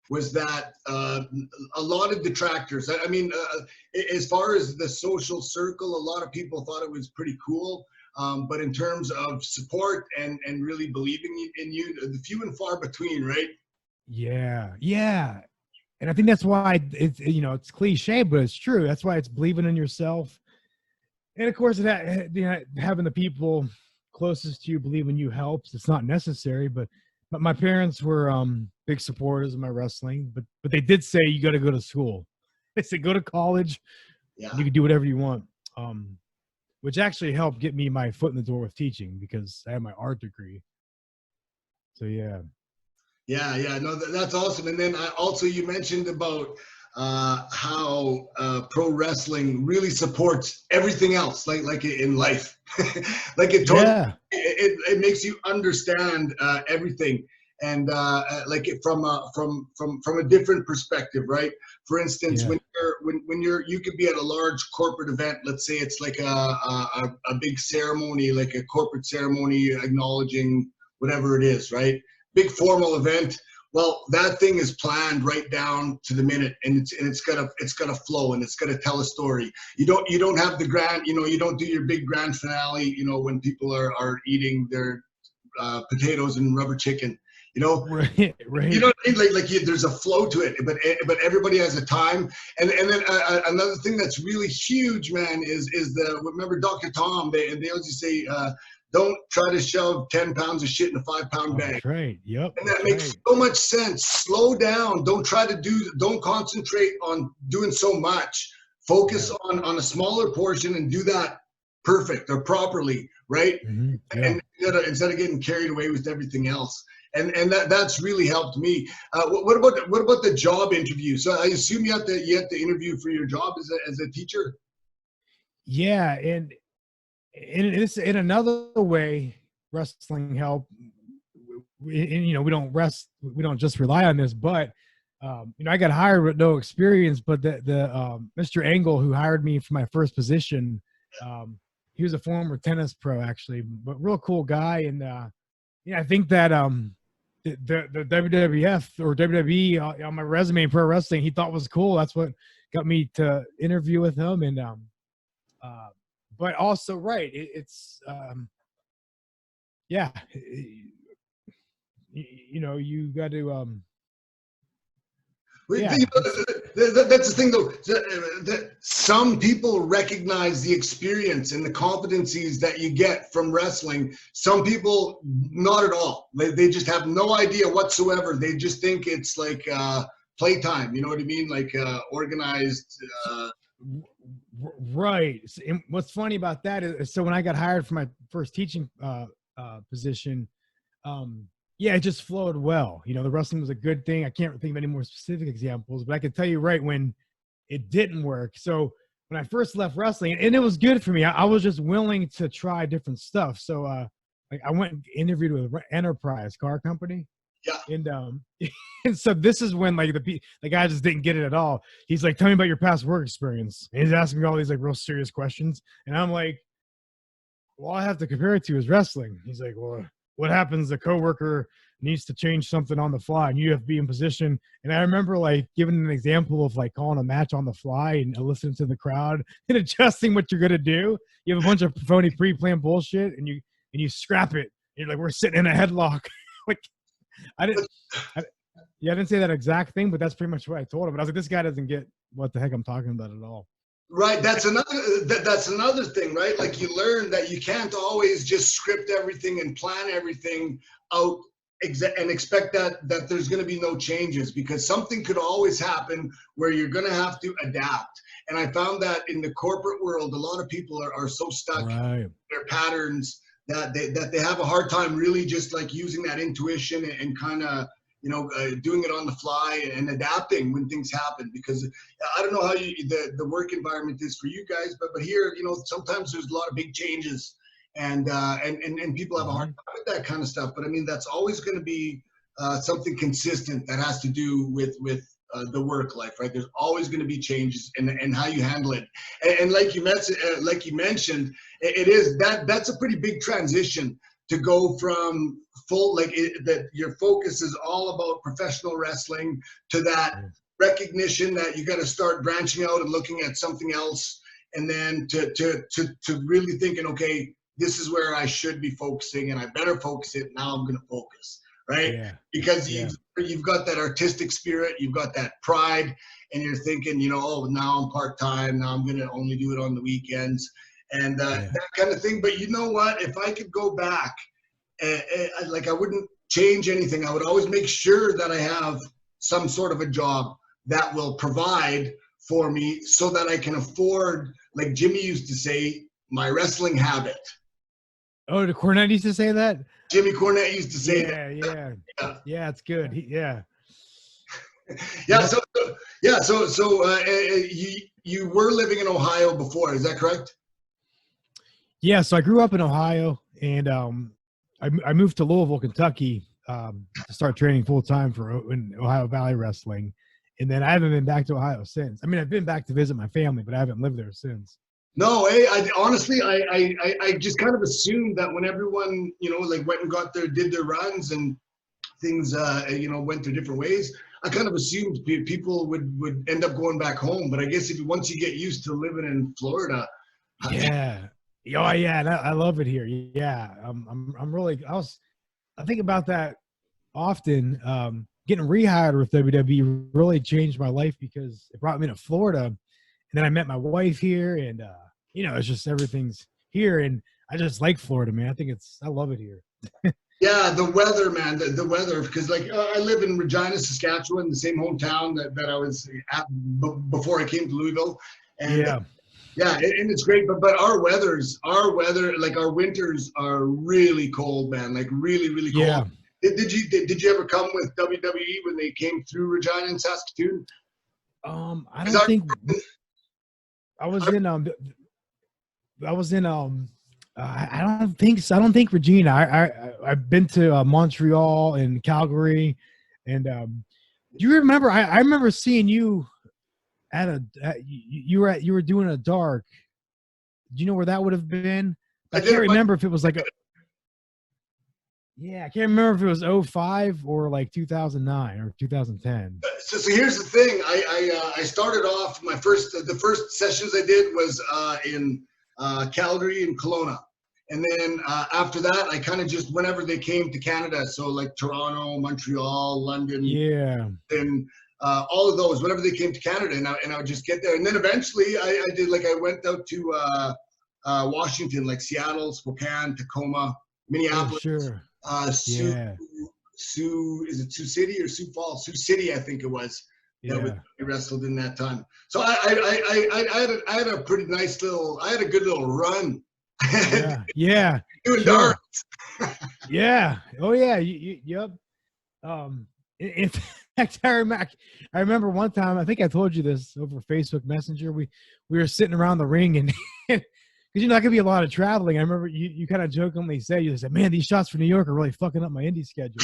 was that a lot of detractors. I mean, as far as the social circle, a lot of people thought it was pretty cool. But in terms of support and really believing in you, the few and far between, right? Yeah, yeah. And I think that's why it's, you know, it's cliche, but it's true. That's why it's believing in yourself. And of course, having the people closest to you believe in you helps. It's not necessary, but my parents were big supporters of my wrestling, but they did say you got to go to school. They said go to college. Yeah. You can do whatever you want, which actually helped get me my foot in the door with teaching because I have my art degree. So yeah. Yeah, no, that's awesome. And then also you mentioned about how pro wrestling really supports everything else, like in life. Like it totally, Yeah. it makes you understand everything, and like it from a different perspective, right? For instance, Yeah. when you could be at a large corporate event, let's say it's like a big ceremony, like a corporate ceremony acknowledging whatever it is, right? Big formal event. Well, that thing is planned right down to the minute, and it's gonna flow, and it's gonna tell a story. You don't have the grand, you don't do your big grand finale, when people are eating their potatoes and rubber chicken, Right. You know what I mean? Like there's a flow to it, but everybody has a time. And then another thing that's really huge, man, is remember Dr. Tom? They always say, don't try to shove 10 pounds of shit in a 5-pound bag. That's right. Yep. And that makes so much sense. Slow down. Don't concentrate on doing so much. Focus on a smaller portion and do that perfect or properly, right? Mm-hmm. Yeah. And instead of getting carried away with everything else. And that's really helped me. What about the job interview? So I assume you have to interview for your job as a teacher. Yeah, and in another way, wrestling help. And we don't just rely on this, but I got hired with no experience. But the Mr. Engel, who hired me for my first position, he was a former tennis pro actually, but real cool guy. And I think that the WWF or WWE on my resume in pro wrestling, he thought was cool. That's what got me to interview with him. And but also, right, it's yeah, you got to yeah. That's the thing, though. That some people recognize the experience and the competencies that you get from wrestling. Some people, not at all. They just have no idea whatsoever. They just think it's like playtime. You know what I mean? Like organized. Right. And what's funny about that is, so when I got hired for my first teaching position, yeah, it just flowed well. The wrestling was a good thing. I can't think of any more specific examples, but I can tell you right when it didn't work. So when I first left wrestling, and it was good for me, I was just willing to try different stuff. So like I went and interviewed with Enterprise car company. Yeah. And and so this is when like the guy just didn't get it at all. He's like, tell me about your past work experience. And he's asking me all these like real serious questions. And I'm like, well, I have to compare it to is wrestling. He's like, well, what happens? The coworker needs to change something on the fly and you have to be in position. And I remember like giving an example of like calling a match on the fly and listening to the crowd and adjusting what you're going to do. You have a bunch of phony pre-planned bullshit and you scrap it. And you're like, we're sitting in a headlock. Like I didn't say that exact thing, but that's pretty much what I told him. But I was like, this guy doesn't get what the heck I'm talking about at all. Right. That's another thing, right? Like you learn that you can't always just script everything and plan everything out and expect that there's going to be no changes, because something could always happen where you're going to have to adapt. And I found that in the corporate world, a lot of people are so stuck in their patterns that they have a hard time really just like using that intuition and kind of doing it on the fly and adapting when things happen. Because I don't know how the work environment is for you guys, but here, sometimes there's a lot of big changes and people have a hard time with that kind of stuff. But I mean, that's always going to be something consistent that has to do with the work life, right? There's always going to be changes and how you handle it. And like you mentioned, it is that's a pretty big transition to go from full, like that your focus is all about professional wrestling to that recognition that you got to start branching out and looking at something else, and then to really thinking, okay, this is where I should be focusing, and I better focus it. Now I'm going to focus, right? Yeah. Because you've got that artistic spirit, you've got that pride, and you're thinking, you know, oh, now I'm part-time, now I'm going to only do it on the weekends, and that kind of thing. But you know what? If I could go back, like I wouldn't change anything. I would always make sure that I have some sort of a job that will provide for me so that I can afford, like Jimmy used to say, my wrestling habit. Oh, the Cornette used to say that? Jimmy Cornette used to say that. Yeah, it's good. So you were living in Ohio before, is that correct? Yeah, so I grew up in Ohio, and I moved to Louisville, Kentucky, to start training full time for Ohio Valley Wrestling, and then I haven't been back to Ohio since. I mean, I've been back to visit my family, but I haven't lived there since. No, I honestly, I just kind of assumed that when everyone, you know, like went and did their runs and things, you know, went their different ways, I kind of assumed people would end up going back home. But I guess once you get used to living in Florida. Yeah. Oh yeah. I love it here. Yeah. I'm really, I think about that often. Getting rehired with WWE really changed my life because it brought me to Florida, and then I met my wife here, and you know, it's just everything's here, and I just like Florida, man. I love it here. Yeah, the weather, man, the weather, because like I live in Regina, Saskatchewan, the same hometown that I was at before I came to Louisville, and and it's great, but our weather, like our winters are really cold, man, like really cold. Yeah. Did you ever come with WWE when they came through Regina and Saskatoon? I don't think I was in I don't think so. I don't think Regina. I've been to Montreal and Calgary, and do you remember? I remember seeing you you were doing a dark. Do you know where that would have been? I can't remember if it was like a. Yeah, I can't remember if it was 05 or like 2009 or 2010. So here's the thing. I started off the first sessions I did was in Calgary and Kelowna. And then after that, I kind of just, whenever they came to Canada, so like Toronto, Montreal, London, and all of those, whenever they came to Canada, and I would just get there. And then eventually I did, like I went out to Washington, like Seattle, Spokane, Tacoma, Minneapolis. Oh, sure. Sioux, is it Sioux City or Sioux Falls? Sioux City, I think it was. That we wrestled in that time. So I had a pretty nice I had a good little run. Yeah. Doing darts. Yeah. Oh yeah. Yep. In fact, I remember one time, I think I told you this over Facebook Messenger. We were sitting around the ring, and because you're not gonna be a lot of traveling. I remember you kind of jokingly said, you said, "Man, these shots for New York are really fucking up my indie schedule."